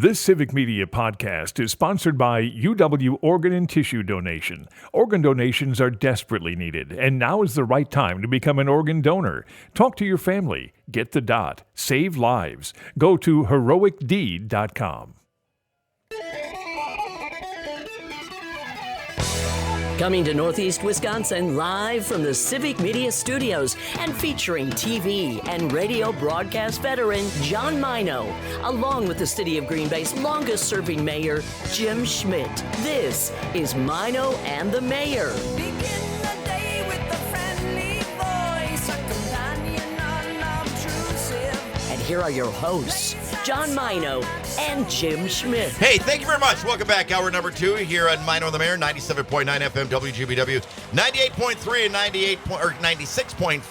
This Civic Media podcast is sponsored by UW Organ and Tissue Donation. Organ donations are desperately needed, and now is the right time to become an organ donor. Talk to your family. Get the dot. Save lives. Go to heroicdeed.com. Coming to Northeast Wisconsin live from the Civic Media Studios and featuring TV and radio broadcast veteran John Mino, along with the City of Green Bay's longest-serving mayor, Jim Schmidt. This is Mino and the Mayor. Begin the day with a friendly voice, a companion unobtrusive. And here are your hosts, John Mino and Jim Schmidt. Hey, thank you very much. Welcome back. Hour number 2 here on Mino and the Mayor, 97.9 FM WGBW, 98.3 and 96.5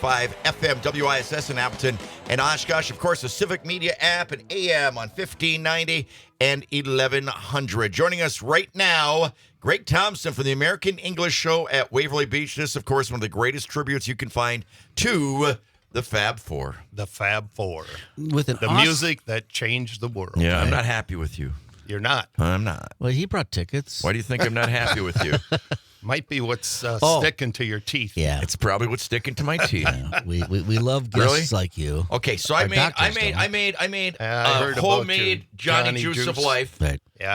FM WISS in Appleton and Oshkosh. Of course, the Civic Media app and AM on 1590 and 1100. Joining us right now, Greg Thompson from the American English Show at Waverly Beach. This, of course, one of the greatest tributes you can find to the Fab Four. The Fab Four. With the music that changed the world. Yeah, right? I'm not happy with you. You're not. I'm not. Well, he brought tickets. Why do you think I'm not happy with you? Might be what's sticking to your teeth. Yeah, it's probably what's sticking to my teeth. Yeah, we love guests like you. Okay, so I made homemade Johnny Juice of Life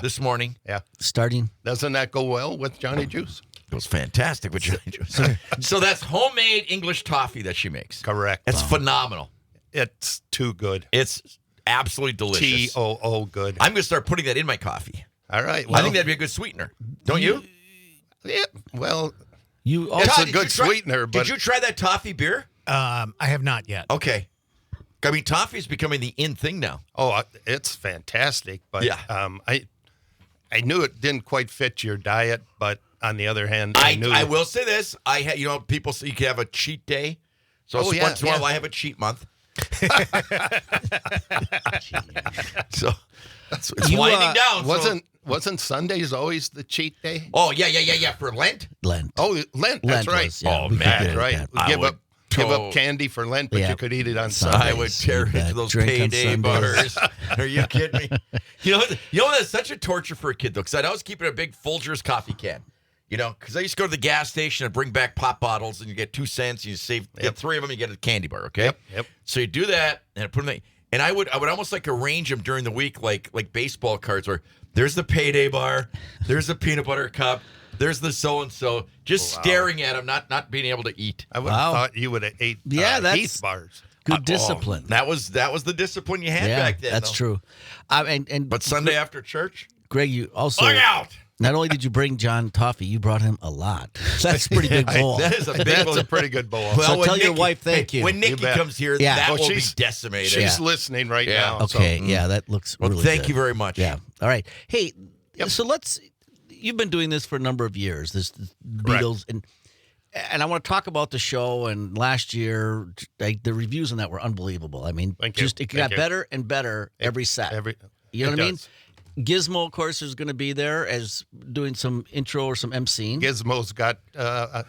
this morning. Yeah, starting. Doesn't that go well with Johnny Juice? It was fantastic with Johnny Juice. So that's homemade English toffee that she makes. Correct. It's phenomenal. It's too good. It's absolutely delicious. T-O-O good. I'm going to start putting that in my coffee. All right. Well, I think that'd be a good sweetener. Don't you? Yeah. Well, it's a good sweetener. But did you try that toffee beer? I have not yet. Okay. I mean, toffee is becoming the in thing now. Oh, it's fantastic. But yeah. I knew it didn't quite fit your diet, but on the other hand, I will say this: people say you can have a cheat day. So once in a while, I have a cheat month. So it's winding down. Wasn't Sundays always the cheat day? Oh yeah. For Lent. Oh, Lent. That's right. Yeah, oh man, right. Give up candy for Lent, but you could eat it on Sunday. I would tear into those payday butters. Are you kidding me? You know that's such a torture for a kid though, because I'd always keep it in a big Folgers coffee can. You know, because I used to go to the gas station and bring back pop bottles, and you get 2 cents, and you get 3 of them, you get a candy bar. Okay. Yep. So you do that, and put them. And I would almost like arrange them during the week, like baseball cards, where there's the payday bar, there's the peanut butter cup, there's the so and so, just staring at them, not being able to eat. I would have thought you would have ate Heath bars. Good discipline. That was the discipline you had back then. That's true. But Sunday after church, Greg, you also look out. Not only did you bring John toffee, you brought him a lot. That's a pretty big bowl. That is a pretty good bowl. Well, so tell your wife thank you. When Nikki comes here, that will be decimated. She's listening right now. Okay, that looks really good. Thank you very much. Yeah. All right. Hey, so you've been doing this for a number of years, this Beatles, and I want to talk about the show. And last year, the reviews on that were unbelievable. I mean, it got better and better every set. You know what I mean? Gizmo, of course, is going to be there as doing some intro or some emceeing. Gizmo's got a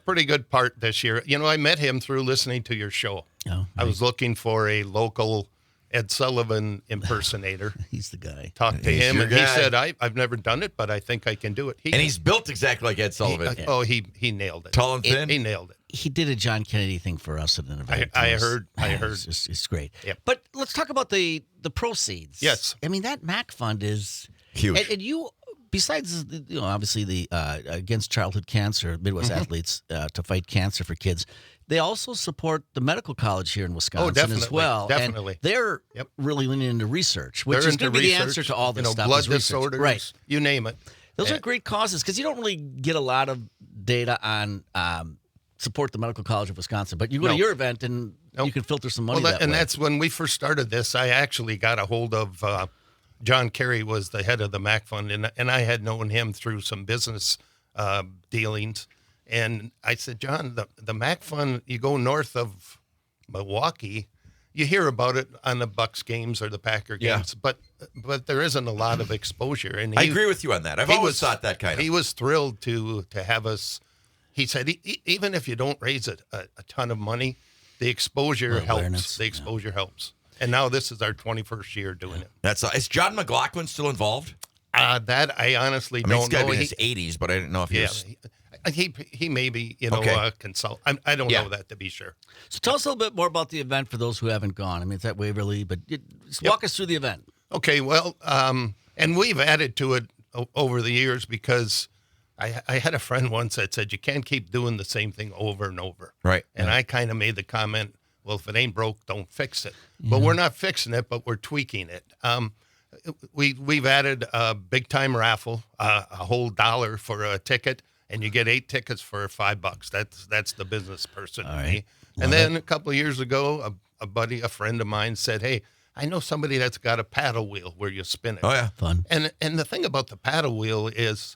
pretty good part this year. You know, I met him through listening to your show. Oh, right. I was looking for a local Ed Sullivan impersonator. He's the guy. Talked to him, and he said, I've never done it, but I think I can do it. He's built exactly like Ed Sullivan. He nailed it. Tall and thin? He nailed it. He did a John Kennedy thing for us at an event. I heard. It's great. Yep. But let's talk about the proceeds. Yes. I mean, that MAC fund is huge. And you, besides, obviously the Against Childhood Cancer, Midwest Athletes to fight cancer for kids, they also support the medical college here in Wisconsin as well. Definitely. And they're really leaning into research, which is going to be the answer to all this stuff. Blood disorders, right? You name it. Those are great causes because you don't really get a lot of data on support the medical college of Wisconsin, but you go to your event and you can filter some money that way. That's when we first started this. I actually got a hold of John Kerry, was the head of the MAC Fund, and I had known him through some business dealings. And I said, John, the MAC Fund, you go north of Milwaukee, you hear about it on the Bucks games or the Packer games, but there isn't a lot of exposure. And I agree with you on that. I've always thought that kind of. He was thrilled to have us. He said, even if you don't raise a ton of money, the exposure helps. The exposure helps. And now this is our 21st year doing it. That's is John McLaughlin still involved? That I honestly I mean, he's don't got to know. be in his 80s, but I didn't know if he was. He may be, Okay. consult. I don't know that to be sure. So tell us a little bit more about the event for those who haven't gone. I mean, it's at Waverly, but just walk us through the event. Okay, well, and we've added to it over the years because I had a friend once that said you can't keep doing the same thing over and over. Right. And I kind of made the comment, well, if it ain't broke, don't fix it. But we're not fixing it, but we're tweaking it. We've added a big time raffle, a whole $1 for a ticket, and you get 8 tickets for $5. That's the business person to me. And then a couple of years ago, a friend of mine said, hey, I know somebody that's got a paddle wheel where you spin it. Oh, yeah. Fun. And the thing about the paddle wheel is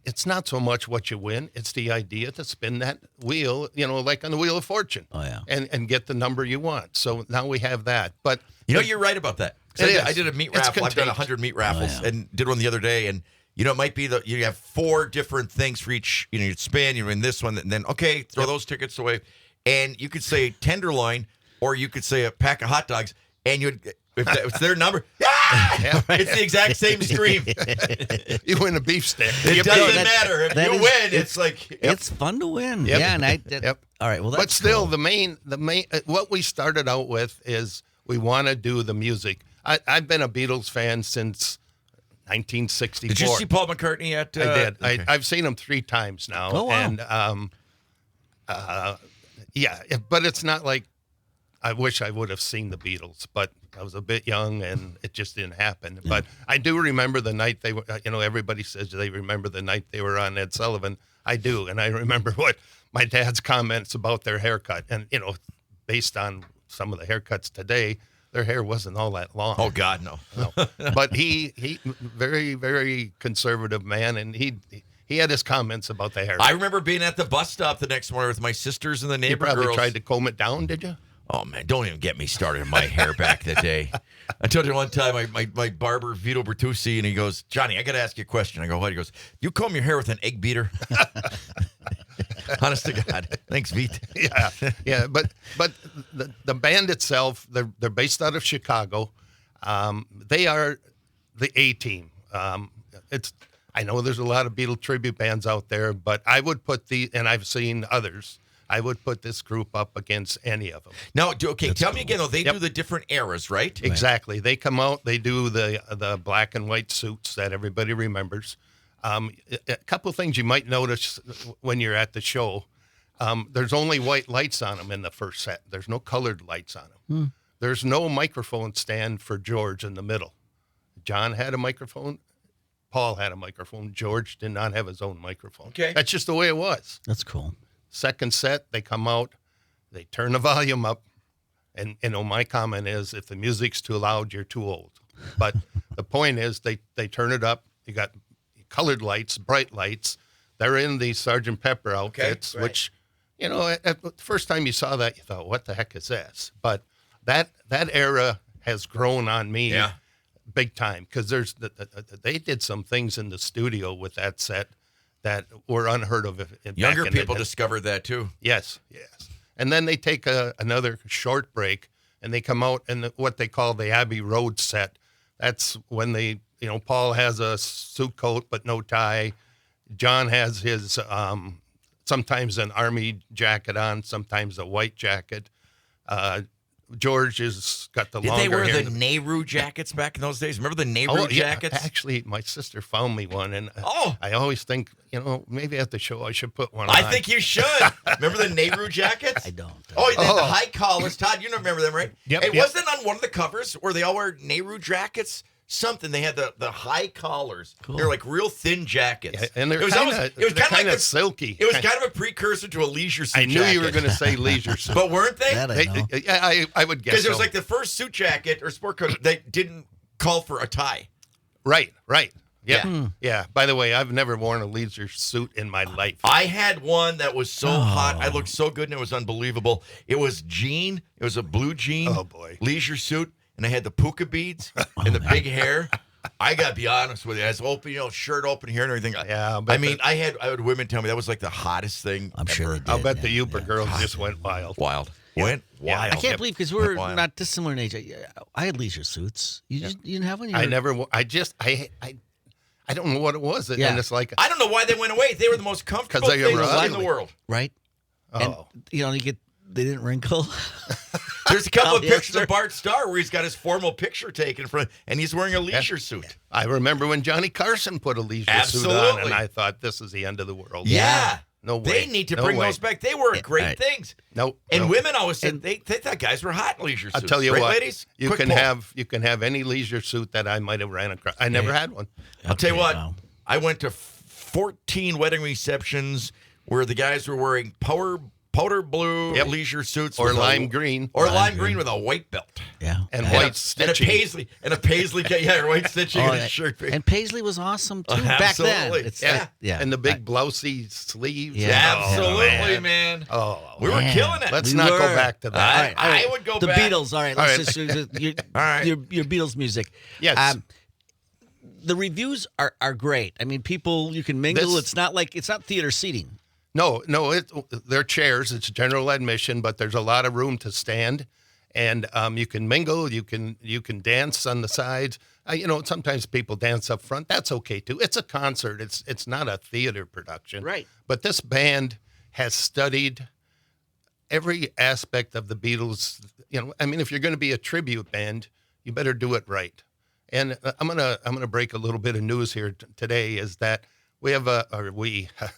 it's not so much what you win, it's the idea to spin that wheel, like on the Wheel of Fortune. Oh, yeah. And get the number you want. So now we have that. But You're right about that. 'Cause I did a meat It's raffle. I've done contagious. 100 meat raffles Oh, yeah. and did one the other day. And, it might be you have 4 different things for each, you spin, you win this one, and then, okay, throw those tickets away. And you could say tenderloin, or you could say a pack of hot dogs, and if it's their number, it's the exact same scream. you win a beef stick. It doesn't matter. If that you is- win, it's like... It's fun to win. Yep. Yeah, and Yep. All right, well, that's But still, cool. the main, what we started out with is we want to do the music. I've been a Beatles fan since 1964. Did you see Paul McCartney at... I did. okay. I've seen him 3 times now. Oh, wow. And, but it's not like I wish I would have seen the Beatles, but I was a bit young and it just didn't happen. But I do remember the night they were, everybody says they remember the night they were on Ed Sullivan. I do. And I remember what my dad's comments about their haircut. And, based on some of the haircuts today, their hair wasn't all that long. Oh, God, no. No. But he very, very conservative man, and he had his comments about the hair. I remember being at the bus stop the next morning with my sisters and the You neighbor probably girls. tried to comb it down, did you? Oh, man, don't even get me started on my hair back that day. I told you one time, my barber, Vito Bertucci, and he goes, Johnny, I got to ask you a question. I go, what? He goes, you comb your hair with an egg beater? Honest to God. Thanks, Vito. Yeah. But the band itself, they're based out of Chicago. They are the A-team. I know there's a lot of Beatle tribute bands out there, but I would put and I've seen others, I would put this group up against any of them. Now, tell me again, though, they do the different eras, right? Exactly. They come out, they do the black and white suits that everybody remembers. A couple of things you might notice when you're at the show. There's only white lights on them in the first set. There's no colored lights on them. There's no microphone stand for George in the middle. John had a microphone. Paul had a microphone. George did not have his own microphone. Okay. That's just the way it was. That's cool. Second set, they come out, they turn the volume up, and my comment is, if the music's too loud, you're too old. But the point is, they turn it up. You got colored lights, bright lights. They're in these Sgt. Pepper outfits, right. which, at the first time you saw that, you thought, what the heck is this? But that era has grown on me big time, because they did some things in the studio with that set that were unheard of. Younger people discovered that, too. Yes. And then they take another short break, and they come out in what they call the Abbey Road set. That's when Paul has a suit coat but no tie. John has his sometimes an army jacket on, sometimes a white jacket. George has got the longer Did they wear hair. the Nehru jackets back in those days? Remember the Nehru jackets? Actually, my sister found me one, and Oh. I always think, maybe at the show I should put one on. I think you should. Remember the Nehru jackets? I don't. Oh, they had the high collars. Todd, you remember them, right? Yep, It yep. wasn't on one of the covers where they all wear Nehru jackets. Something they had the high collars. Cool. They're like real thin jackets. Yeah, and they're it was kinda- almost, it was they're kind of like kinda silky. It was kind of a precursor to a leisure suit. I knew you were jacket. going to say leisure suit. But weren't they? That I know. Yeah, I would guess Because so. it was like the first suit jacket or sport coat that didn't call for a tie. Right. Yeah. Yeah. Yeah. By the way, I've never worn a leisure suit in my life. I had one that was so hot. I looked so good and it was unbelievable. It was jean. It was a blue jean. Oh, boy. Leisure suit. And I had the puka beads and the big hair. I got to be honest with you. I was open, shirt open here and everything. Yeah, I mean, I had women tell me that was like the hottest thing I'm sure ever. they did. I'll bet the Uper girls just went wild. Wild. Went wild. I can't believe because Went we're wild. not dissimilar in age. I had leisure suits. You didn't have one? You I were- never. I don't know what it was, Yeah. and it's like, I don't know why they went away. They were the most comfortable 'Cause they things were in the ugly. world. Right? oh, And, they didn't wrinkle. There's a couple of Yes, pictures sir. of Bart Starr where he's got his formal picture taken from, and he's wearing a leisure suit. I remember when Johnny Carson put a leisure suit on, Absolutely. and I thought this is the end of the world. Yeah. No way. They need to No bring way. those back. They were great right. things. Nope. And nope. women always said they thought guys were hot in leisure suits. I'll tell you right, what, ladies? you Quick can poll. have any leisure suit that I might have ran across. I never had one. I'll tell you Okay, what, wow. I went to 14 wedding receptions where the guys were wearing powder blue Yep. leisure suits Or with lime green. or lime green with a white belt Yeah. And Yeah. white and a stitching. paisley or white stitching Oh, and a that- shirt. and Paisley was awesome too back then. Absolutely. It's Yeah. like- yeah. And the big blousey sleeves. Yeah. Absolutely, Oh, man. Oh, We were Man. killing it. let's We not were. go back to that. I would go the back. Beatles. All right, All let's right. just your, All right. your Beatles music. Yes. The reviews are great. I mean, people you can mingle. This- It's not theater seating. No, they're chairs. It's general admission, but there's a lot of room to stand, and you can mingle. You can dance on the sides. Sometimes people dance up front. That's okay too. It's a concert. It's not a theater production. Right. But this band has studied every aspect of the Beatles. If you're going to be a tribute band, you better do it right. And I'm gonna break a little bit of news here today. Is that we have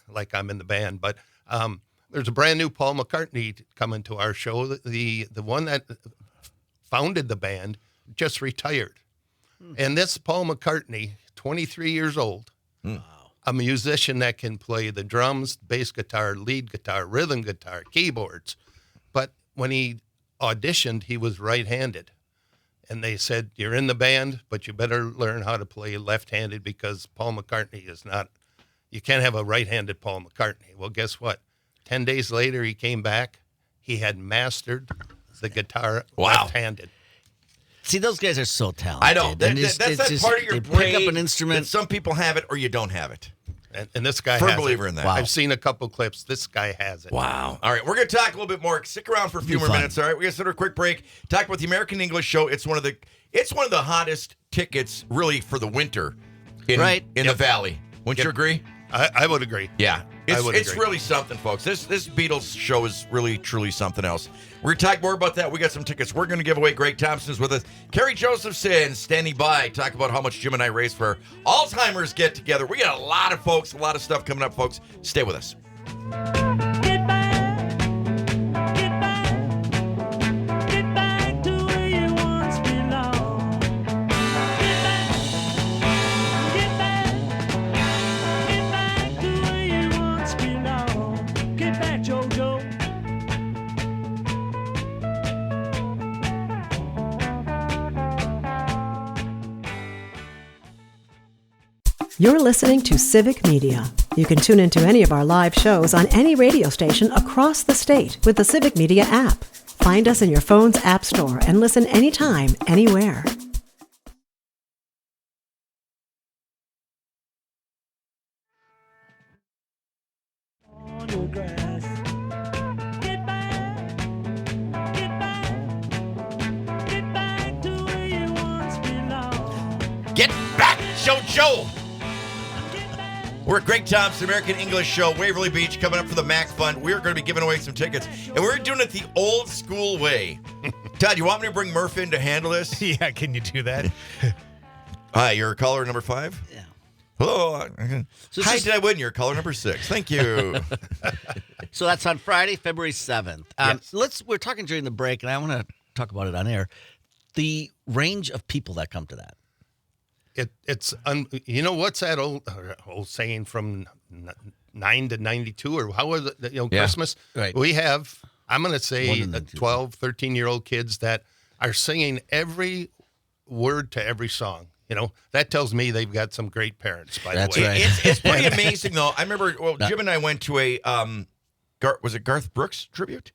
like I'm in the band, but there's a brand new Paul McCartney coming to our show. The one that founded the band just retired, and this Paul McCartney, 23 years old, a musician that can play the drums, bass guitar, lead guitar, rhythm guitar, keyboards. But when he auditioned, he was right-handed. And they said, you're in the band, but you better learn how to play left-handed because Paul McCartney is not, you can't have a right-handed Paul McCartney. Well, guess what? 10 days later, he came back. He had mastered the guitar left-handed. See, those guys are so talented. I know. And That's it's that just- part of your they brain. pick up an instrument. that some people have it or you don't have it. And this guy Firm has believer it. in that. Wow. I've seen a couple clips. This guy has it. Wow. All right, we're going to talk a little bit more. Stick around for a few Be more fun. minutes. All right, we're going to set a quick break. Talk about the American English show. It's one of the hottest tickets really for the winter in the Valley. Wouldn't you agree? I would agree. Yeah. I would It's agree. really something, folks. This Beatles show is really, truly something else. We're going to talk more about that. We got some tickets. We're going to give away. Greg Thompson's with us. Kerry Josephson standing by. Talk about how much Jim and I raised for our Alzheimer's get-together. We got a lot of folks, a lot of stuff coming up, folks. Stay with us. Get back to where you once belonged. Get back to where you once belonged. Get back, JoJo. You're listening to Civic Media. You can tune into any of our live shows on any radio station across the state with the Civic Media app. Find us in your phone's app store and listen anytime, anywhere. On your grass. Get back to where you once belonged. Get back, JoJo! We're at Greg Thompson, American English Show, Waverly Beach, coming up for the MAC Fund. We're going to be giving away some tickets, and we're doing it the old school way. Todd, you want me to bring Murph in to handle this? Yeah, can you do that? Hi, you're caller number 5? Yeah. Hello. So Hi, this is- did I win? You're caller number 6. Thank you. So that's on Friday, February 7th. We're talking during the break, and I want to talk about it on air. The range of people that come to that. It's what's that old saying from 9 to 92 or how was it? Yeah. Christmas. Right. We have I'm going to More say than 92. 12, 13-year-old kids that are singing every word to every song. That tells me they've got some great parents. By That's the way, right. It's pretty amazing, though. I remember, Jim and I went to a, was it Garth Brooks tribute?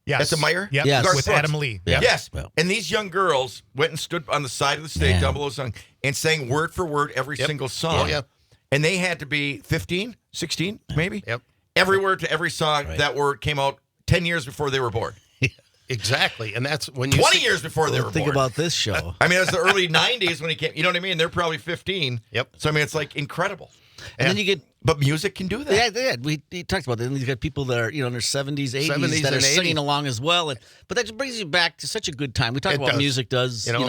Yes. At the Meyer? Yep. Yes. With Brooks. Adam Lee. Yeah. Yes. Well. And these young girls went and stood on the side of the stage Man. down below the song and sang word for word every Yep. single song. Oh, yeah. And they had to be 15, 16, maybe? Yep. Every word to every song, Right. that word came out 10 years before they were born. Exactly, and that's when you 20 years before they were Think born. about this show. I mean, it was the early 90s when he came. You know what I mean? They're probably 15. Yep. So, I mean, it's like incredible. And then you get But music can do that. Yeah, we talked about that. And you got people that are, in their 70s, 80s, 70s that are and singing 80s. along as well. But that just brings you back to such a good time. We talk It about what does. music does, it and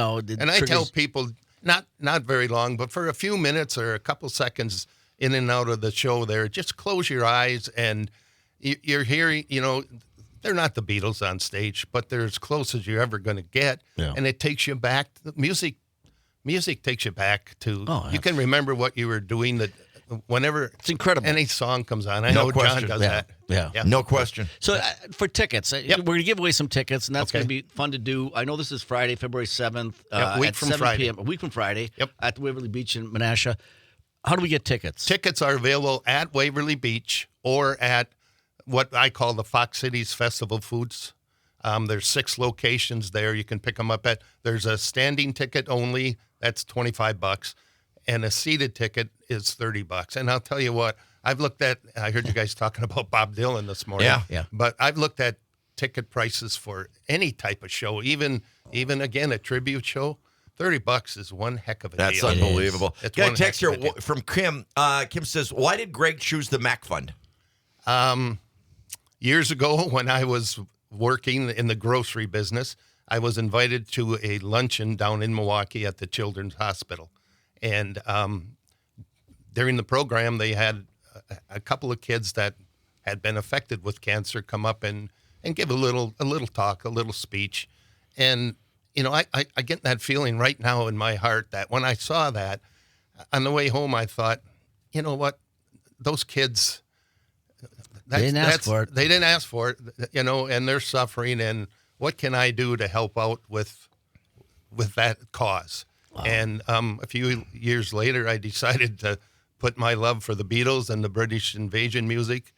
I tell triggers- people not very long, but for a few minutes or a couple seconds in and out of the show there, just close your eyes and you're hearing, they're not the Beatles on stage, but they're as close as you're ever going to get. Yeah. And it takes you back. Music takes you back to, Oh, you can remember what you were doing that whenever It's incredible. any song comes on. I No know question. John does Yeah. that. Yeah. No question. So for tickets, we're going to give away some tickets, and that's Okay. going to be fun to do. I know this is Friday, February 7th, Yeah, a week at from 7 Friday. p.m., a week from Friday Yep. at the Waverly Beach in Menasha. How do we get tickets? Tickets are available at Waverly Beach or at what I call the Fox Cities Festival Foods. There's 6 locations there. You can pick them up at. There's a standing ticket only. That's $25, and a seated ticket is $30. And I'll tell you what, I heard you guys talking about Bob Dylan this morning. Yeah. But I've looked at ticket prices for any type of show, even again a tribute show. $30 is one heck of a That's deal. unbelievable. It's Got a one text heck here of a deal. from Kim. Kim says, why did Greg choose the Mac Fund? Years ago, when I was working in the grocery business, I was invited to a luncheon down in Milwaukee at the Children's Hospital. And during the program, they had a couple of kids that had been affected with cancer come up and give a little talk, a little speech. And, I get that feeling right now in my heart that when I saw that, on the way home, I thought, you know what, those kids... They didn't ask for it. They didn't ask for it, and they're suffering. And what can I do to help out with that cause? Wow. And a few years later, I decided to put my love for the Beatles and the British invasion music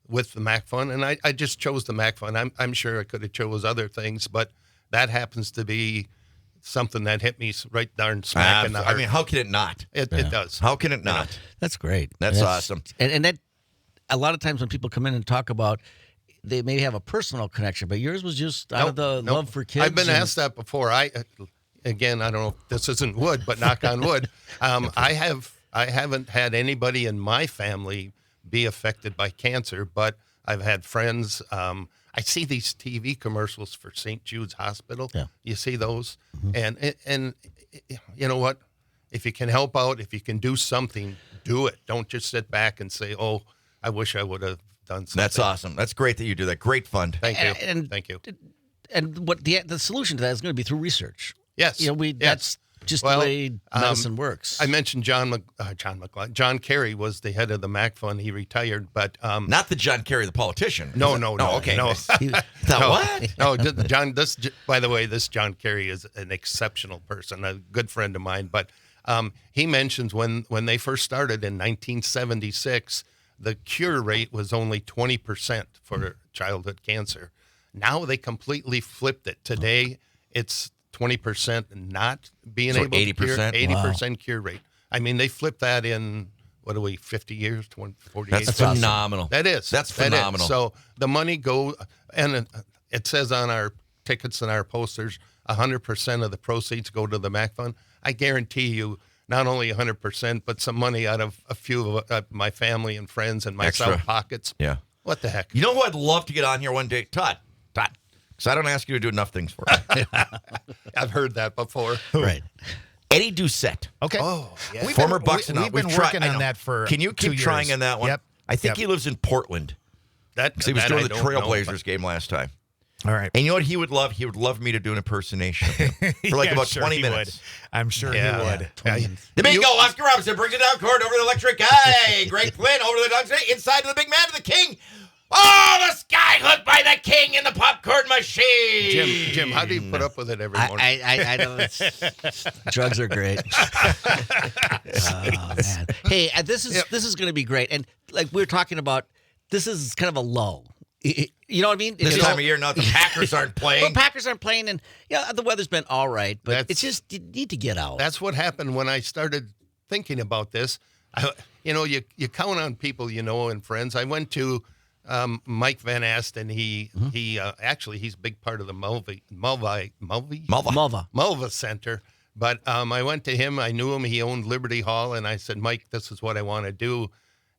with the Mac Fund, and I just chose the Mac Fund. I'm sure I could have chose other things, but that happens to be something that hit me right darn smack in the heart. I mean, how can it not? It does. How can it not? That's great. That's awesome. And that a lot of times when people come in and talk about, they may have a personal connection, but yours was just out of the love for kids. I've been asked that before. Again, I don't know if this isn't wood, but knock on wood. I haven't had anybody in my family be affected by cancer, but I've had friends. I see these TV commercials for St. Jude's Hospital. Yeah. You see those, and you know what? If you can help out, if you can do something, do it. Don't just sit back and say, "Oh, I wish I would have done something." That's awesome. That's great that you do that. Great fund. Thank you. Thank you. And what the solution to that is going to be through research. Yes. That's just the way medicine works. I mentioned John Kerry was the head of the Mac Fund. He retired, but Not the John Kerry, the politician. no. Okay. no. What? No, John. By the way, this John Kerry is an exceptional person, a good friend of mine. But he mentions when they first started in 1976, the cure rate was only 20% for childhood cancer. Now they completely flipped it. Today, it's 20% not being So able to cure. 80%? 80% cure rate. I mean, they flipped that in, 50 years, 48 That's phenomenal. That is. That's That is. phenomenal. So the money and it says on our tickets and our posters, 100% of the proceeds go to the Mac Fund. I guarantee you, not only 100%, but some money out of a few of my family and friends and myself Extra. pockets. Yeah. What the heck? You know who I'd love to get on here one day? Todd. Because I don't ask you to do enough things for me. I've heard that before. right. Eddie Doucette. Okay. Oh, yeah. Former Bucks and We've been working I on know. that for Can you 2 keep trying years. on that one? Yep. I think Yep. he lives in Portland. That He was that doing I the don't know, Trailblazers but- game last time. All right. And you know what he would love? He would love me to do an impersonation of him for like Yeah, about I'm sure 20 he minutes. would. I'm sure he would. The bingo, Oscar Robinson brings it down court over the electric guy. Greg Flynn over the Ducks, inside to the big man to the king. Oh, the sky hooked by the king in the popcorn machine. Jim, how do you put up with it every morning? I know drugs are great. Oh, man. Hey, this is going to be great. And like we were talking about, this is kind of a lull. You know what I mean? This time of year, now the Packers aren't playing. Well, Packers aren't playing, and the weather's been all right, but That's- it's just you need to get out. That's what happened when I started thinking about this. You count on people, and friends. I went to Mike Van Asten. He actually he's a big part of the Mulva Center. But I went to him. I knew him. He owned Liberty Hall, and I said, Mike, this is what I want to do.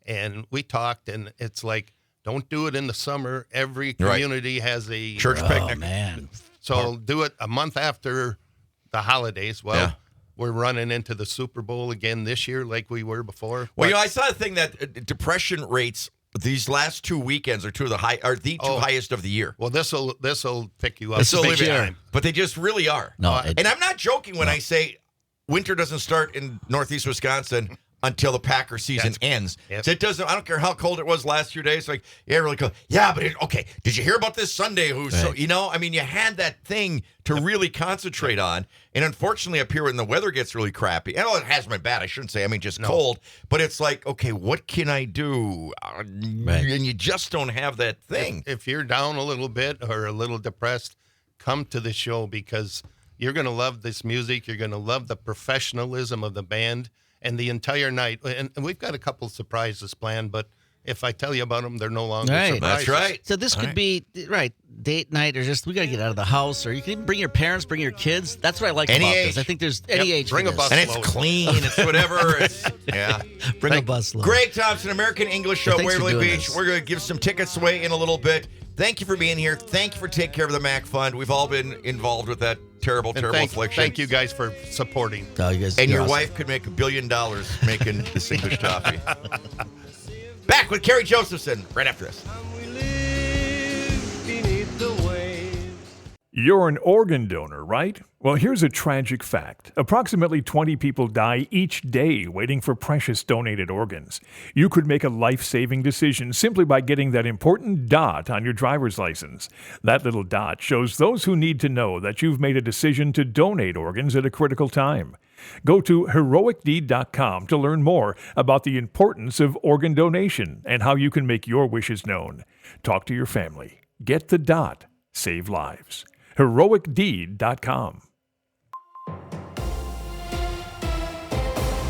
And we talked, and it's like, don't do it in the summer. Every community has a church picnic. Man. So do it a month after the holidays. Well, we're running into the Super Bowl again this year like we were before. Well, I saw a thing that depression rates these last 2 weekends are two highest of the year. Well, this'll pick you up. This'll big live it. time. But they just really are. No, and I'm not joking when I say winter doesn't start in Northeast Wisconsin until the Packer season ends. Yep. So it doesn't. I don't care how cold it was last few days. Like, really cold. Yeah, but okay. Did you hear about this Sunday? So I mean, you had that thing to really concentrate on. And unfortunately, up here when the weather gets really crappy, and it hasn't been bad. I shouldn't say. I mean, just cold. But it's like, okay, what can I do? And you just don't have that thing. If you're down a little bit or a little depressed, come to the show because you're going to love this music. You're going to love the professionalism of the band. And the entire night, and we've got a couple surprises planned, but if I tell you about them, they're no longer surprises. That's right. So this could be, date night, or just, we got to get out of the house, or you can even bring your parents, bring your kids. That's what I like Any about age. this. I think there's any age bring for a this. bus. And it's Load. clean. It's whatever. Bring a bus load. Greg Thompson, American English Show, Thanks for Waverly doing Beach. this. We're going to give some tickets away in a little bit. Thank you for being here. Thank you for taking care of the MAC Fund. We've all been involved with that terrible affliction. Thank you guys for supporting. Oh, you guys, And you're your awesome. wife could make $1 billion making this English toffee. Back with Kerry Josephson right after this. You're an organ donor, right? Well, here's a tragic fact. Approximately 20 people die each day waiting for precious donated organs. You could make a life-saving decision simply by getting that important dot on your driver's license. That little dot shows those who need to know that you've made a decision to donate organs at a critical time. Go to heroicdeed.com to learn more about the importance of organ donation and how you can make your wishes known. Talk to your family. Get the dot. Save lives. heroicdeed.com.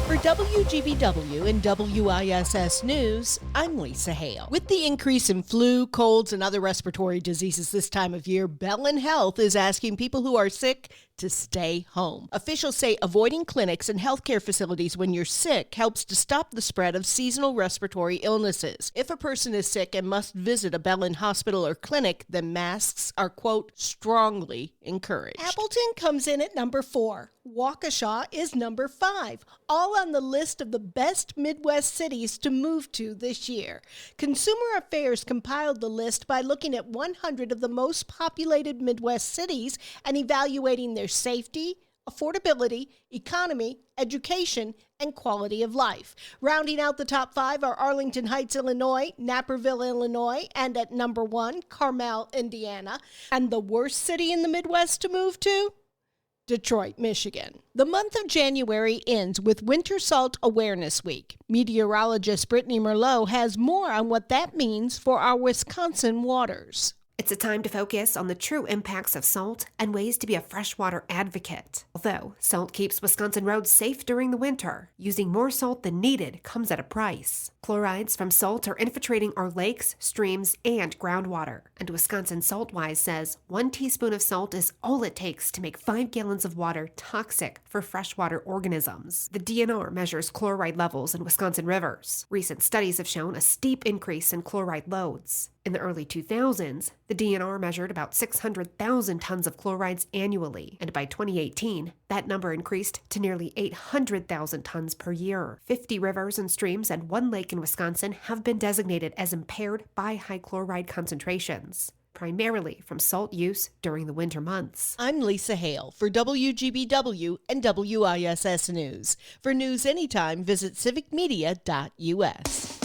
For WGBW and WISS News, I'm Lisa Hale. With the increase in flu, colds, and other respiratory diseases this time of year, Bellin Health is asking people who are sick to stay home. Officials say avoiding clinics and healthcare facilities when you're sick helps to stop the spread of seasonal respiratory illnesses. If a person is sick and must visit a Bellin hospital or clinic, then masks are, quote, strongly encouraged. Appleton comes in at number 4. Waukesha is number 5, all on the list of the best Midwest cities to move to this year. Consumer Affairs compiled the list by looking at 100 of the most populated Midwest cities and evaluating their safety, affordability, economy, education, and quality of life. Rounding out the top 5 are Arlington Heights, Illinois, Naperville, Illinois, and at number 1, Carmel, Indiana. And the worst city in the Midwest to move to? Detroit, Michigan. The month of January ends with Winter Salt Awareness Week. Meteorologist Brittany Merlot has more on what that means for our Wisconsin waters. It's a time to focus on the true impacts of salt and ways to be a freshwater advocate. Although salt keeps Wisconsin roads safe during the winter, using more salt than needed comes at a price. Chlorides from salt are infiltrating our lakes, streams, and groundwater. And Wisconsin Saltwise says 1 teaspoon of salt is all it takes to make 5 gallons of water toxic for freshwater organisms. The DNR measures chloride levels in Wisconsin rivers. Recent studies have shown a steep increase in chloride loads. In the early 2000s, the DNR measured about 600,000 tons of chlorides annually, and by 2018, that number increased to nearly 800,000 tons per year. 50 rivers and streams and 1 lake in Wisconsin have been designated as impaired by high chloride concentrations, primarily from salt use during the winter months. I'm Lisa Hale for WGBW and WISS News. For news anytime, visit civicmedia.us.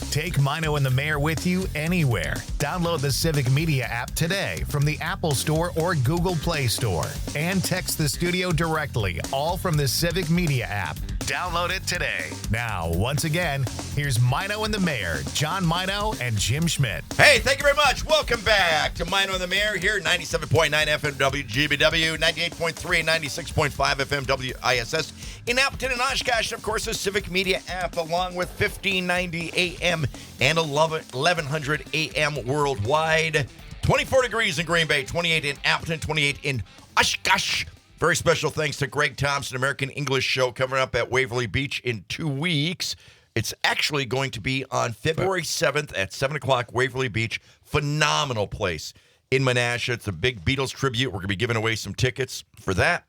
Take Mino and the Mayor with you anywhere. Download the Civic Media app today from the Apple Store or Google Play Store. And text the studio directly, all from the Civic Media app. Download it today. Now, once again, here's Mino and the Mayor, John Mino and Jim Schmidt. Hey, thank you very much. Welcome back to Mino and the Mayor here, 97.9 FM WGBW, 98.3 and 96.5 FM WISS in Appleton and Oshkosh, and of course the Civic Media app, along with 1590 AM and 1100 AM worldwide. 24 degrees in Green Bay, 28 in Appleton, 28 in Oshkosh. Very special thanks to Greg Thompson, American English Show, coming up at Waverly Beach in 2 weeks. It's actually going to be on February 7th at 7 o'clock, Waverly Beach. Phenomenal place in Menasha. It's a big Beatles tribute. We're going to be giving away some tickets for that.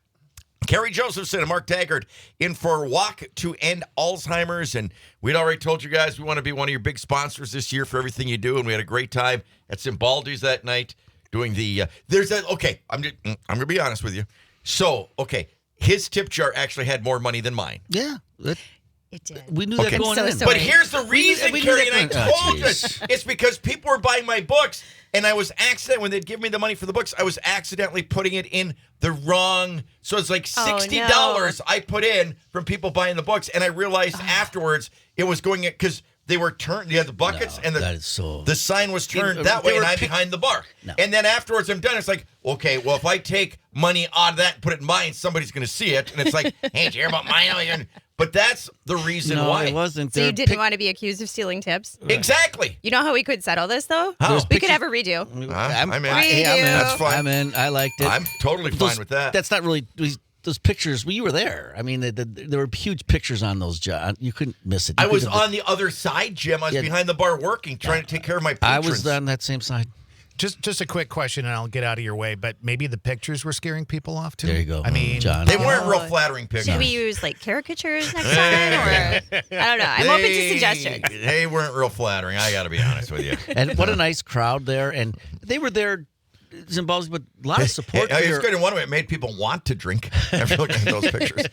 Kerry Josephson and Mark Taggart in for Walk to End Alzheimer's. And we'd already told you guys we want to be one of your big sponsors this year for everything you do. And we had a great time at Zimbaldi's that night doing the, I'm going to be honest with you. So, his tip jar actually had more money than mine. Yeah. It did. We knew that going in. But here's the reason, we knew Carrie, that and I going- told this. It's because people were buying my books, and I was when they'd give me the money for the books, I was accidentally putting it in the wrong. So it's like $60 I put in from people buying the books, and I realized afterwards it was going in because they were turned. You had the buckets, and that is so... the sign was turned that way, and I'm behind the bar. No. And then afterwards, I'm done. It's like, okay, well, if I take money out of that and put it in mine, somebody's going to see it, and it's like, hey, did you hear about mine? But that's the reason why. it wasn't. So you didn't want to be accused of stealing tips? Exactly. You know how we could settle this, though? How? We could have a redo. I'm in. Redo. That's fine. I'm in. I liked it. I'm totally fine with that. That's not really... Those pictures, you were there. I mean, there were huge pictures on those, John. You couldn't miss it. I was on the other side, Jim. I was behind the bar working, trying to take care of my patrons. I was on that same side. Just a quick question, and I'll get out of your way, but maybe the pictures were scaring people off, too? There you go. I mean, John. They weren't real flattering pictures. Should we use like caricatures next time? Or I don't know. I'm open to suggestions. They weren't real flattering. I got to be honest with you. And what a nice crowd there. And they were there, Zimbabwe, but a lot of support. It's good in one way. It made people want to drink after looking at those pictures.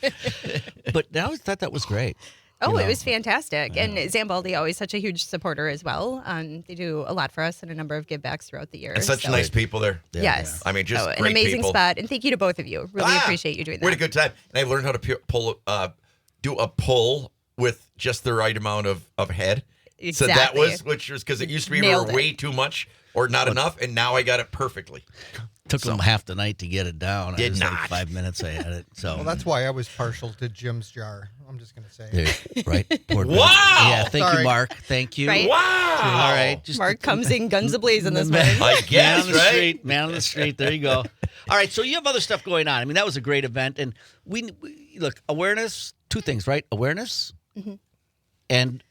But I always thought that was great. Oh, it was zambaldi And Zambaldi, always such a huge supporter as well. They do a lot for us and a number of give backs throughout the year. And such nice people there. Yes. I mean, just an great amazing people. spot. And thank you to both of you. Really appreciate you doing that. We had a good time. And I learned how to do a pull with just the right amount of head. Exactly. So that was, which was because it used to be Nailed way too much or not enough, and now I got it perfectly. Took them half the night to get it down. Did it was not. like 5 minutes I had it. So Well, that's why I was partial to Jim's jar. I'm just going to say. there, right? Wow! Yeah, thank Sorry. you, Mark. Thank you. Right? Wow! All right. Mark comes in guns a-blazing this morning. I guess, man on the right? street, man on the street. There you go. All right, so you have other stuff going on. I mean, that was a great event, and we look, awareness. Two things, right? Awareness and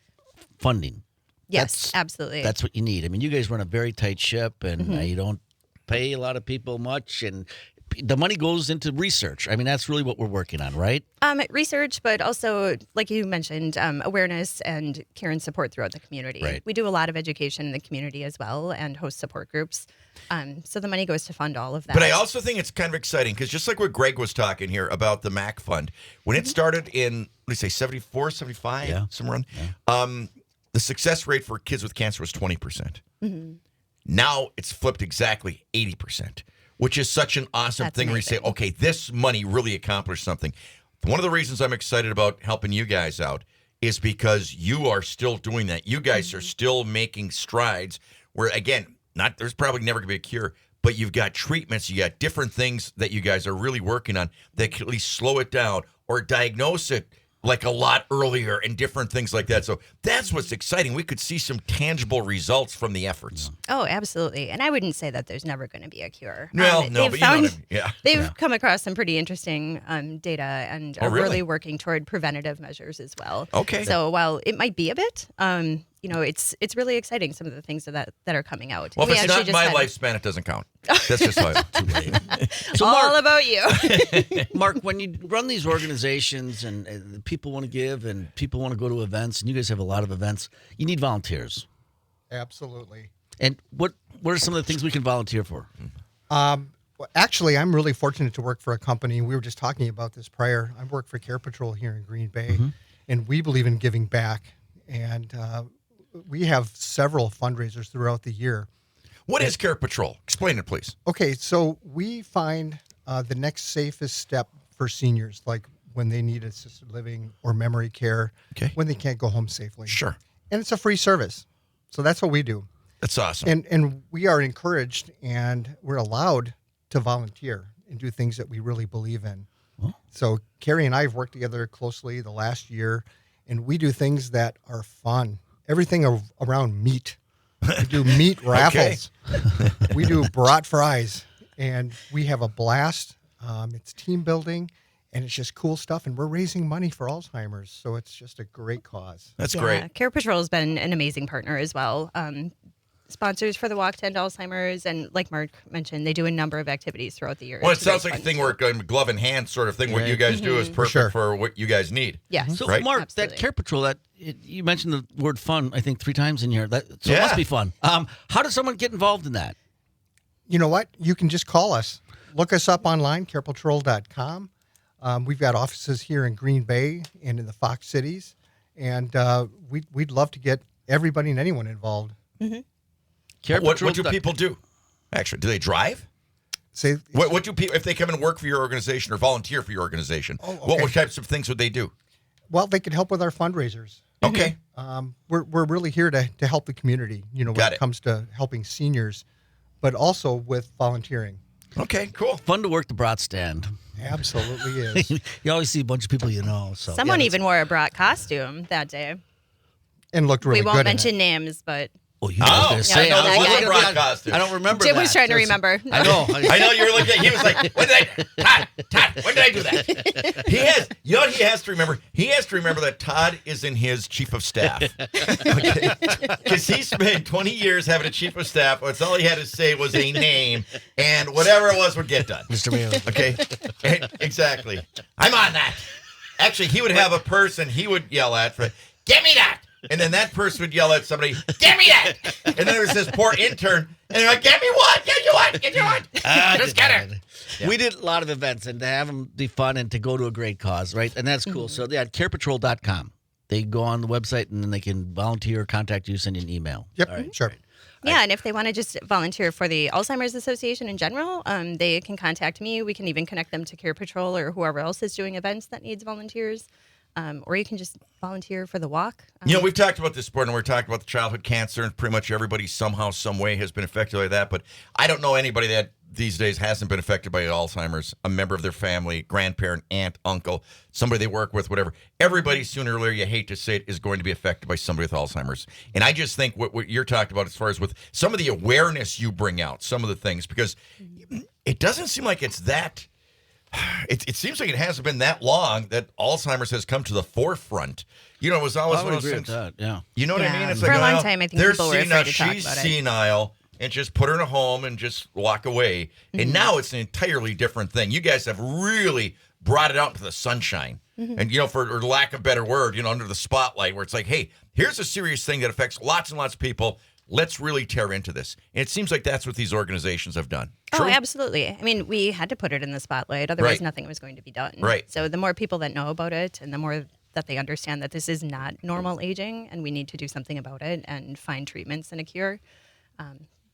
funding. Yes, absolutely. That's what you need. I mean, you guys run a very tight ship, and you don't pay a lot of people much, and the money goes into research. I mean, that's really what we're working on, right? Research, but also, like you mentioned, awareness and care and support throughout the community. Right. We do a lot of education in the community as well and host support groups. So the money goes to fund all of that. But I also think it's kind of exciting because just like what Greg was talking here about the MAC Fund, when it started in, what do you say, 74, 75, somewhere around, the success rate for kids with cancer was 20%. Now it's flipped exactly 80%, which is such an awesome That's thing where you say, amazing. okay, this money really accomplished something. One of the reasons I'm excited about helping you guys out is because you are still doing that. You guys are still making strides where, again, there's probably never going to be a cure, but you've got treatments, you got different things that you guys are really working on that can at least slow it down or diagnose it like a lot earlier and different things like that. So that's what's exciting. We could see some tangible results from the efforts. Oh, absolutely. And I wouldn't say that there's never going to be a cure. Well, no, they've but you know what I found- mean. Yeah. They've come across some pretty interesting data and are really? really working toward preventative measures as well. Okay. So while it might be a bit, it's really exciting, some of the things that are coming out. Well, We if it's actually not just my had- lifespan, it doesn't count. That's just how So all Mark, about you. Mark, when you run these organizations and people want to give and people want to go to events, and you guys have a lot of events, you need volunteers. Absolutely. And what are some of the things we can volunteer for? Well, actually, I'm really fortunate to work for a company. We were just talking about this prior. I work for Care Patrol here in Green Bay, and we believe in giving back. And we have several fundraisers throughout the year. What is Care Patrol? Explain it, please. Okay, so we find the next safest step for seniors, like when they need assisted living or memory care, when they can't go home safely. Sure. And it's a free service. So that's what we do. That's awesome. And we are encouraged and we're allowed to volunteer and do things that we really believe in. So Carrie and I have worked together closely the last year, and we do things that are fun. Everything around meat. We do meat raffles. We do brat fries, and we have a blast. It's team building, and it's just cool stuff. And we're raising money for Alzheimer's, so it's just a great cause. That's great. Care Patrol has been an amazing partner as well. Sponsors for the Walk to End Alzheimer's, and like Mark mentioned, they do a number of activities throughout the year. Well, it sounds like a thing where glove in hand sort of thing. What you guys do is perfect for what you guys need. Yeah. So, right? Mark, Absolutely. that Care Patrol, you mentioned the word fun, I think, 3 times in here. So it must be fun. How does someone get involved in that? You know what? You can just call us. Look us up online, carepatrol.com. We've got offices here in Green Bay and in the Fox cities, and we'd love to get everybody and anyone involved. What do people do? Actually, do they drive? What do people, if they come and work for your organization or volunteer for your organization? What types of things would they do? Well, they could help with our fundraisers. Okay. We're really here to help the community, when it comes to helping seniors, but also with volunteering. Okay, cool. Fun to work the brat stand. Absolutely is. You always see a bunch of people you know. So Someone even wore a brat costume that day. And looked really We good. won't mention names, but Oh, you know what I was I going to say. know there was guy. a brat costume. I don't remember Jim that. was trying to remember. I know. I know you were looking at. He was like, "When did Todd? When did I do that?" He has. You know what he has to remember? He has to remember that Todd isn't his chief of staff, because he spent 20 years having a chief of staff. That's all he had to say was a name, and whatever it was would get done. Mr. Mayor. Okay, exactly. I'm on that. Actually, he would have a person he would yell at for, "Give me that." And then that person would yell at somebody, "Give me that!" And then there's this poor intern, and they're like, "Give me what? Give you what? Give you what? Just get it." Yeah. We did a lot of events, and to have them be fun and to go to a great cause, right? And that's cool. So, carepatrol.com. They go on the website, and then they can volunteer, contact you, send you an email. Yep, All right, sure. great. yeah, and if they want to just volunteer for the Alzheimer's Association in general, they can contact me. We can even connect them to Care Patrol or whoever else is doing events that needs volunteers. Or you can just volunteer for the walk. We've talked about this sport, and we're talking about the childhood cancer, and pretty much everybody somehow, some way has been affected by that. But I don't know anybody that these days hasn't been affected by Alzheimer's, a member of their family, grandparent, aunt, uncle, somebody they work with, whatever. Everybody, sooner or later, you hate to say it, is going to be affected by somebody with Alzheimer's. And I just think what you're talking about as far as with some of the awareness you bring out, some of the things, because it doesn't seem like it's that... It seems like it hasn't been that long that Alzheimer's has come to the forefront. It was always one of those things. Yeah. You know what I mean? It's For like, a long time, I think they're people were senile. afraid to talk She's about it. senile, and just put her in a home and just walk away. And now it's an entirely different thing. You guys have really brought it out into the sunshine. And, for lack of a better word, under the spotlight, where it's like, hey, here's a serious thing that affects lots and lots of people. Let's really tear into this. And it seems like that's what these organizations have done. True? Oh, absolutely. I mean, we had to put it in the spotlight. Otherwise, Right. nothing was going to be done. Right. So the more people that know about it and the more that they understand that this is not normal aging and we need to do something about it and find treatments and a cure,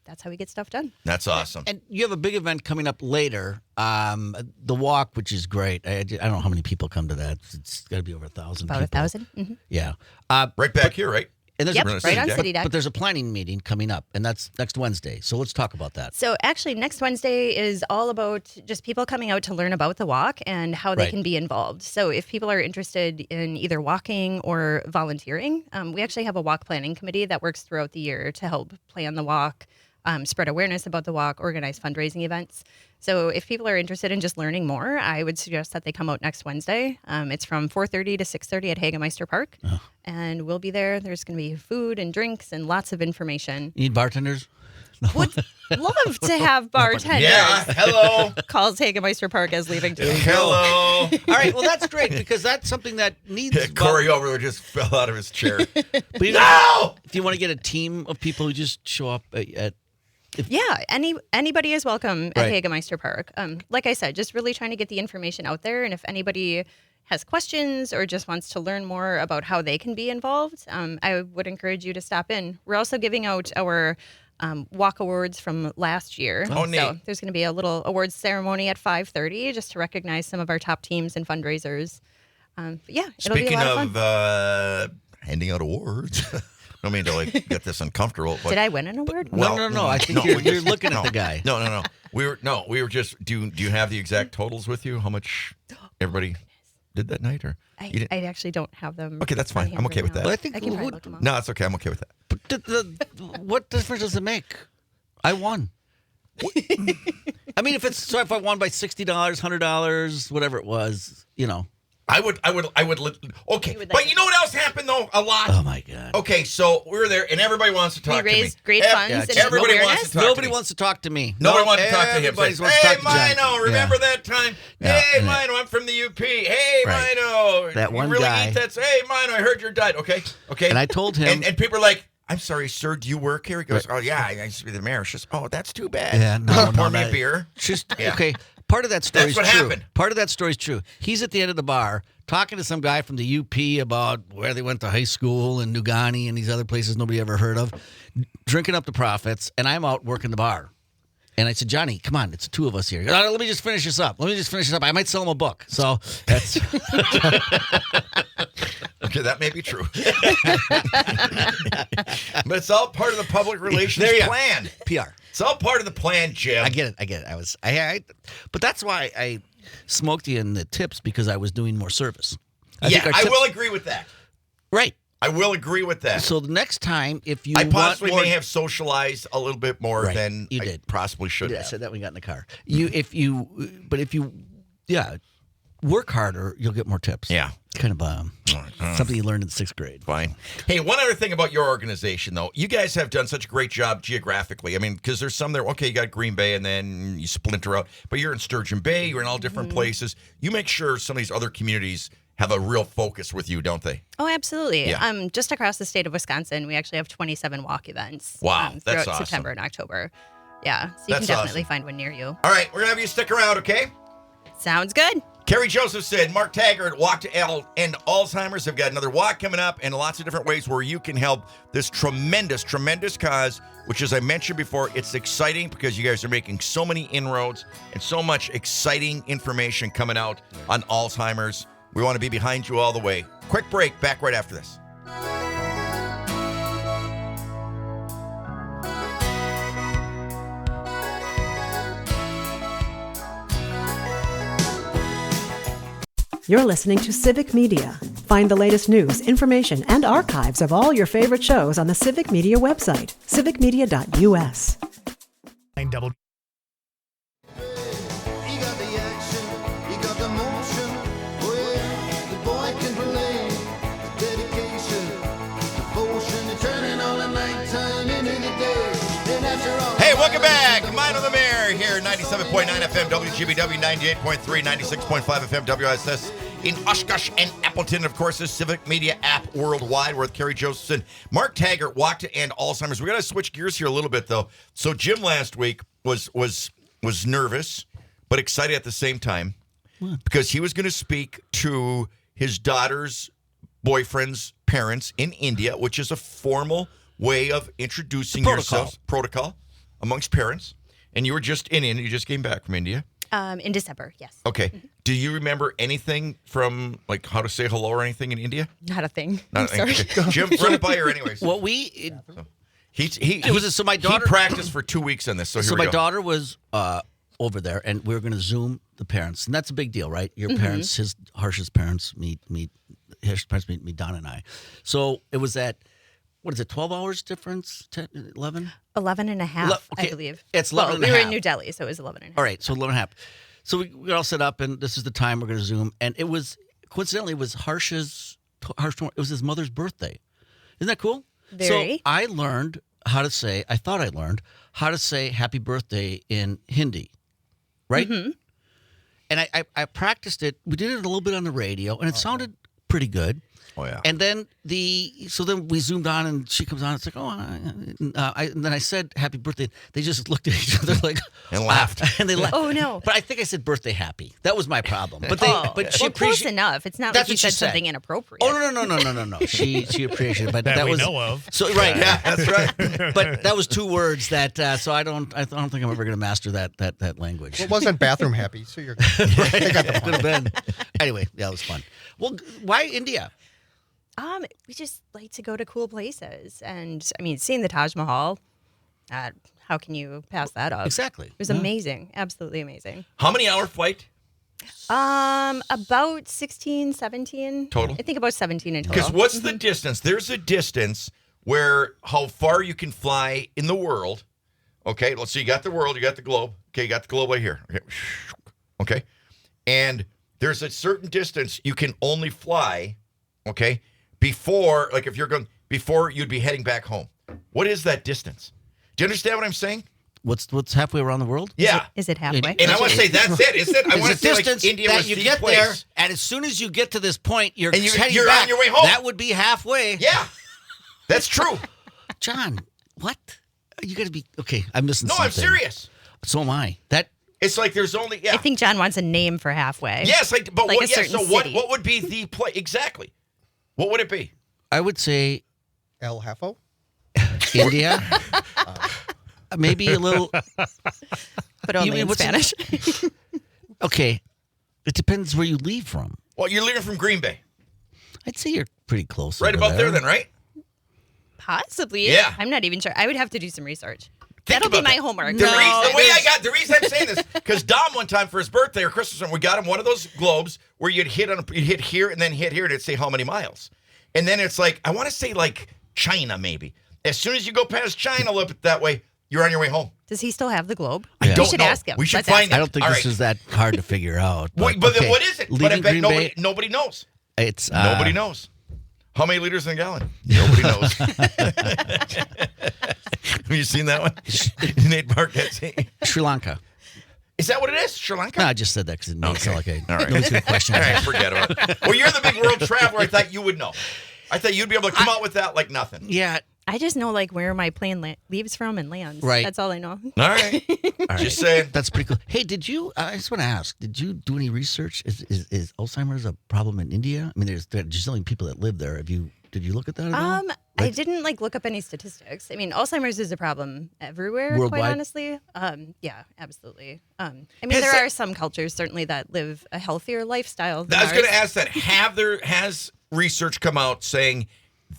that's how we get stuff done. That's awesome. And you have a big event coming up later, the walk, which is great. I don't know how many people come to that. It's got to be over 1,000 About people. 1,000. Mm-hmm. Yeah. Right back here, right? And there's Yep, a, right on City Deck. But there's a planning meeting coming up, and that's next Wednesday. So let's talk about that. So actually, next Wednesday is all about just people coming out to learn about the walk and how they Right. can be involved. So if people are interested in either walking or volunteering, we actually have a walk planning committee that works throughout the year to help plan the walk, spread awareness about the walk, organize fundraising events. So if people are interested in just learning more, I would suggest that they come out next Wednesday. It's from 4:30 to 6:30 at Hagemeister Park. And we'll be there. There's going to be food and drinks and lots of information. You need bartenders? Would love to have bartenders. Yeah, hello. Calls Hagemeister Park as leaving too. Hello. All right, well, that's great because that's something that needs... Corey over there just fell out of his chair. But even No! if you want to get a team of people who just show up at Yeah, anybody is welcome at Right. Hagemeister Park. Like I said, just really trying to get the information out there. And if anybody has questions or just wants to learn more about how they can be involved, I would encourage you to stop in. We're also giving out our walk awards from last year. Oh, neat. So there's going to be a little awards ceremony at 5:30 just to recognize some of our top teams and fundraisers. But yeah, it'll be a Speaking lot of fun. of handing out awards, I don't mean to like get this uncomfortable. But Did I win an award? No. I think you're looking at the guy. No. We were just. Do you have the exact totals with you? How much everybody did that night, or you didn't? I actually don't have them. Okay, that's on fine. hand I'm okay right with now. that. But I think I can probably look them up. No, it's okay. I'm okay with that. But what difference does it make? I won. I mean, if I won by $60, $100, whatever it was, I would. Okay, but you know what else happened though? A lot. Oh my God. Okay, so we were there, and everybody wants to talk to me. We raised great funds and everybody awareness. wants to talk. Nobody to me. wants to talk to me. Nobody wants to talk to him. Everybody Say, wants to hey, talk to John. Mino, remember that time? Yeah, Hey, and Mino, I'm from the UP. Hey, Right. Mino, That one you really guy. eat that? Hey, Mino, I heard your diet. Okay. And I told him. And people are like, I'm sorry, sir, do you work here? He goes, oh, yeah, I used to be the mayor. It's just, oh, that's too bad. Yeah, no, Pour me a that- beer. Just Yeah. okay. Part of that story That's is what true. happened. Part of that story is true. He's at the end of the bar talking to some guy from the UP about where they went to high school and Nugani and these other places nobody ever heard of, drinking up the profits, and I'm out working the bar. And I said, Johnny, come on, it's the two of us here. Let me just finish this up. I might sell him a book. So that's Okay, that may be true. But it's all part of the public relations There you are. plan. PR. It's all part of the plan, Jim. I get it. But that's why I smoked you in the tips, because I was doing more service. I think our tips- will agree with that. Right. I will agree with that. So the next time, if you I want possibly more, may have socialized a little bit more Right. than You I did. possibly should Yeah, I have. said that when we got in the car. If you work harder, you'll get more tips. Yeah. Kind of something you learned in 6th grade. Fine. Hey, one other thing about your organization, though. You guys have done such a great job geographically. I mean, because there's some there, okay, you got Green Bay and then you splinter out. But you're in Sturgeon Bay, you're in all different places. You make sure some of these other communities have a real focus with you, don't they? Oh, absolutely. Yeah. Just across the state of Wisconsin, we actually have 27 walk events. Wow, that's throughout awesome. September and October. Yeah, so you That's can definitely awesome. find one near you. All right, we're going to have you stick around, okay? Sounds good. Kerry Joseph said, Mark Taggart, Walk to End Alzheimer's. Have got another walk coming up and lots of different ways where you can help this tremendous, tremendous cause, which, as I mentioned before, it's exciting because you guys are making so many inroads and so much exciting information coming out on Alzheimer's. We want to be behind you all the way. Quick break, back right after this. You're listening to Civic Media. Find the latest news, information, and archives of all your favorite shows on the Civic Media website, civicmedia.us. Double. He got the action, he got the motion. Well, the boy can relate the dedication, devotion, and turning all the nighttime into the day. And after all, Hey, welcome back. Mine on the Mayor here, 97.9 FM, WGBW, 98.3, 96.5 FM, WSS in Oshkosh and Appleton. Of course, the Civic Media app worldwide. We're with Kerry Josephson. Mark Taggart, Walk to End Alzheimer's. We got to switch gears here a little bit, though. So Jim last week was nervous, but excited at the same time because he was going to speak to his daughter's boyfriend's parents in India, which is a formal way of introducing yourself. Protocol amongst parents. And you were just in India. You just came back from India. In December, yes. Okay. Do you remember anything from, like, how to say hello or anything in India? Not a thing. Not I'm a sorry. thing. Okay. Jim, run it by her anyways. Well, my daughter He practiced for 2 weeks on this, so here So we my go. daughter was over there, and we were going to Zoom the parents, and that's a big deal, right? Your parents, Harsh's parents meet Don and I. So it was at, what is it, 12 hours difference? 10, 11? 11 and a half, Okay, I believe. it's 11 and a we were half. in New Delhi, so it was 11 and a half. All right, so 11 and a half. So we got all set up, and this is the time we're going to Zoom. And it was, coincidentally, it was Harsh, it was his mother's birthday. Isn't that cool? Very. So I learned how to say, I thought I learned how to say happy birthday in Hindi, right? And I practiced it. We did it a little bit on the radio, and it sounded pretty good. Oh, yeah. And then so then we zoomed on, and she comes on. It's like, and then I said happy birthday. They just looked at each other like and laughed, and they laughed. Oh no! But I think I said birthday happy. That was my problem. But but she close enough. It's not like you said something inappropriate. Oh no. She appreciated it, but that we was know of. So right, yeah, that's right. But that was 2 words that. So I don't think I'm ever going to master that language. Well, it wasn't bathroom happy, so you're they got the Could have been. Anyway, yeah, it was fun. Well, why India? We just like to go to cool places, and I mean, seeing the Taj Mahal. How can you pass that up? Exactly. It was amazing, absolutely amazing. How many hour flight? About 16, 17 total. I think about 17 in total. Because what's the distance? There's a distance where how far you can fly in the world. Okay, let's see. You got the world, you got the globe. Okay, you got the globe right here. Okay, and there's a certain distance you can only fly. Okay, before you'd be heading back home. What is that distance? Do you understand what I'm saying? What's halfway around the world? Yeah. Is it halfway? And I want to say that's it. Is it? I want to say distance India that was you the get place. there, and as soon as you get to this point, you're And you're heading back. on your way home. That would be halfway. Yeah, that's true. John, what? You got to be okay. I'm missing No, something. I'm serious. So am I. That It's like there's only I think John wants a name for halfway. Yes, but like what? a Yeah, certain so city. what would be the place exactly? What would it be? I would say El Hafo. India. Maybe a little. But only in what's Spanish. Okay, it depends where you leave from. Well, you're leaving from Green Bay, I'd say you're pretty close. right over about there, then, right? Possibly. Yeah. I'm not even sure. I would have to do some research. Think That'll be about my that. homework. The reason I'm saying this because Dom one time for his birthday or Christmas, we got him one of those globes where you'd hit here and then hit here and it'd say how many miles, and then it's like I want to say like China maybe. As soon as you go past China, look that way, you're on your way home. Does he still have the globe? I We don't should know. ask him. We should Let's find ask out. I don't think All this right. is that hard to figure out. But then okay. what is it? But I Leaving bet Green nobody, Bay, nobody knows. it's Nobody knows. How many liters in a gallon? Nobody knows. Have you seen that one? Nate Bargatze. Sri Lanka. Is that what it is? Sri Lanka? No, I just said that because it makes it sound like All right. nobody's going to question All it. right, forget about it. Well, you're the big world traveler. I thought you would know. I thought you'd be able to come out with that like nothing. Yeah. I just know like where my plane leaves from and lands. Right. That's all I know. All right. Just saying. That's pretty cool. Hey, I just want to ask, did you do any research? Is Alzheimer's a problem in India? I mean, there's just only people that live there. Did you look at that at all? I didn't look up any statistics. I mean, Alzheimer's is a problem everywhere, Worldwide? quite honestly. Yeah, absolutely. I mean, Has there that- are some cultures certainly that live a healthier lifestyle than I was going to ours. ask that. Has research come out saying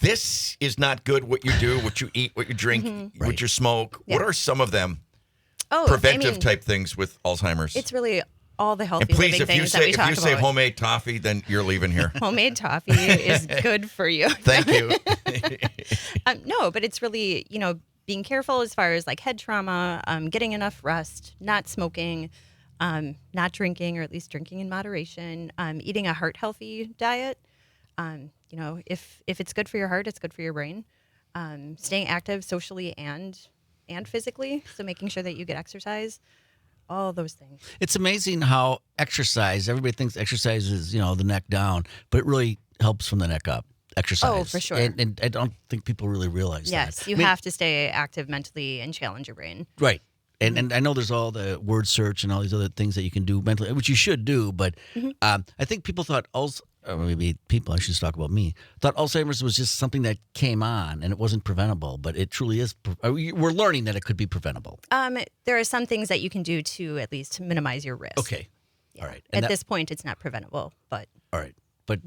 this is not good, what you do, what you eat, what you drink, what you smoke? Yeah. What are some of them Oh, preventive I mean, type things with Alzheimer's? It's really all the healthy and please, living if you things that say we if talk you say about. homemade toffee, then you're leaving here. Homemade toffee is good for you. Thank you. No, but it's really, being careful as far as like head trauma, getting enough rest, not smoking, not drinking, or at least drinking in moderation, eating a heart healthy diet. If it's good for your heart, it's good for your brain. Staying active socially and physically, so making sure that you get exercise. All those things. It's amazing how everybody thinks exercise is, the neck down, but it really helps from the neck up. Exercise. Oh, for sure. And I don't think people really realize that. Yes, you have to stay active mentally and challenge your brain. Right. And I know there's all the word search and all these other things that you can do mentally, which you should do. But I think people thought, maybe people, I should talk about me, thought Alzheimer's was just something that came on and it wasn't preventable. But it truly is. We're learning that it could be preventable. There are some things that you can do to at least minimize your risk. Okay. Yeah. All right. At this point, it's not preventable, but. All right. But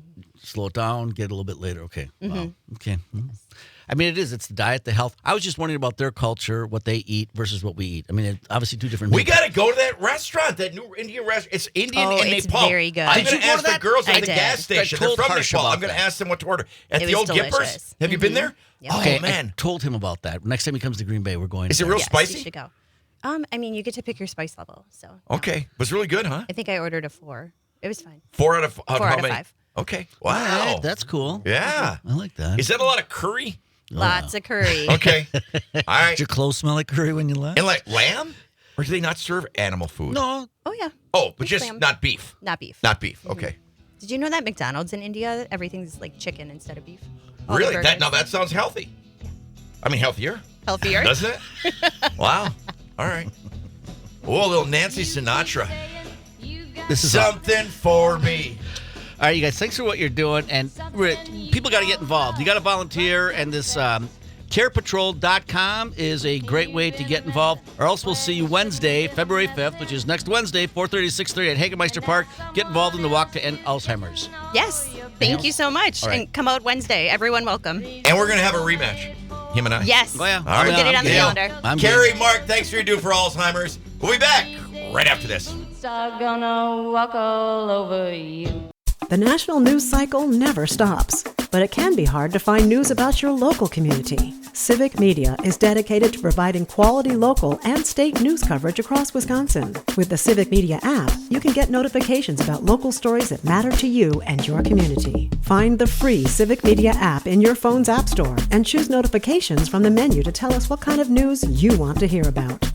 slow it down, get it a little bit later. Okay. Wow. Okay. I mean, it's the diet, the health. I was just wondering about their culture, what they eat versus what we eat. I mean, obviously two different We got to go to that restaurant, that new Indian restaurant. It's Indian and it's Nepal. very good. I'm Did going you to go ask to the that? girls I at the did. gas station. They're told from Harsh Nepal. about I'm going to that. ask them what to order. At It the was old delicious. Gippers. Have you been there? Yep. Oh, Okay, I man. told him about that. Next time he comes to Green Bay, we're going. Is it there. real Yes, spicy? you should go. I mean, you get to pick your spice level. So. Okay. It was really good, huh? I think I ordered a 4. It was fine. 4 out of 4 out of 5. Okay. All Wow. right, that's cool. Yeah. I like that. Is that a lot of curry? Lots of curry. Okay. All right. Did your clothes smell like curry when you left? And like lamb? Or do they not serve animal food? No. Oh, yeah. Oh, but Just just lamb. not beef. Not beef. Not beef. Okay. Did you know that McDonald's in India, everything's like chicken instead of beef? All the Really? burgers. That sounds healthy. I mean, healthier. Healthier? Doesn't it? Wow. All right. Oh, a little Nancy Sinatra. This is Something for me. All right, you guys, thanks for what you're doing. And people got to get involved. You got to volunteer, and this carepatrol.com is a great way to get involved. Or else we'll see you Wednesday, February 5th, which is next Wednesday, 4:30 to 6:30 at Hagemeister Park. Get involved in the Walk to End Alzheimer's. Yes. Thank you so much. All right. And come out Wednesday. Everyone welcome. And we're going to have a rematch. Him and I. Yes. Oh, yeah. All right. We'll get it on the Deal. calendar. Carrie, Mark, thanks for your do for Alzheimer's. We'll be back right after this. Gonna walk all over you. The national news cycle never stops, but it can be hard to find news about your local community. Civic Media is dedicated to providing quality local and state news coverage across Wisconsin. With the Civic Media app, you can get notifications about local stories that matter to you and your community. Find the free Civic Media app in your phone's app store and choose notifications from the menu to tell us what kind of news you want to hear about.